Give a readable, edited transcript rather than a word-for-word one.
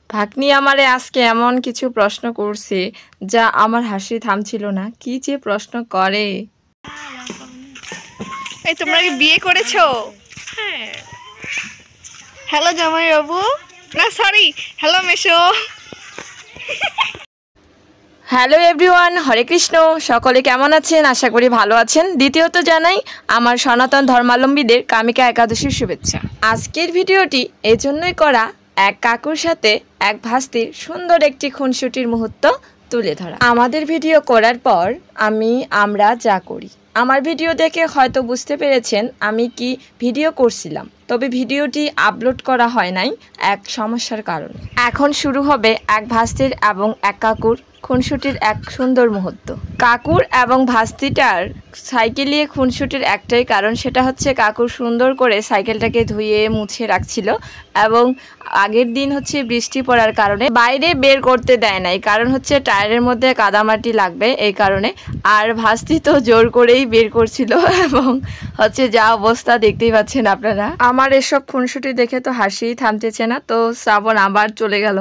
ভাগ্নি আমারে আজকে এমন কিছু প্রশ্ন করছে যা আমার হাসি থামছিল না। কি যে প্রশ্ন করে। এই তোমরা কি বিয়ে করেছো? হ্যাঁ। হ্যালো জামাই বাবু, না সরি, হ্যালো মেশো। হ্যালো এভরিওয়ান, হরে কৃষ্ণ। সকলে কেমন আছেন? আশা করি ভালো আছেন। দ্বিতীয়ত জানাই আমার সনাতন ধর্মাবলম্বীদের কামিকা একাদশীর শুভেচ্ছা। আজকের ভিডিওটি এজন্যই করা, এক কাকুর সাথে এক ভাস্তির সুন্দর একটি খুনসুটির মুহূর্ত তুলে ধরা। আমাদের ভিডিও করার পর আমরা যা করি, আমার ভিডিও দেখে হয়তো বুঝতে পেরেছেন আমি কি ভিডিও করছিলাম, তবে ভিডিওটি আপলোড করা হয় নাই এক সমস্যার কারণে। এখন শুরু হবে এক ভাস্তির এবং এক কাকুর খুনসুটির এক সুন্দর মুহূর্ত। কাকুর এবং ভাস্তিটার সাইকেলে খুনসুটির একটাই কারণ, সেটা হচ্ছে কাকুর সুন্দর করে সাইকেলটাকে ধুয়ে মুছে রাখছিল এবং আগের দিন হচ্ছে বৃষ্টি পড়ার কারণে বাইরে বের করতে দেয় নাই, কারণ হচ্ছে টায়ারের মধ্যে কাদামাটি লাগবে এই কারণে। আর ভাস্তি তো জোর করেই বের করছিল এবং হচ্ছে যা অবস্থা দেখতেই পাচ্ছেন আপনারা। আমার এসব খুনসুটি দেখে তো হাসিই থামতেছে না। তো শ্রাবণ আবার চলে গেল।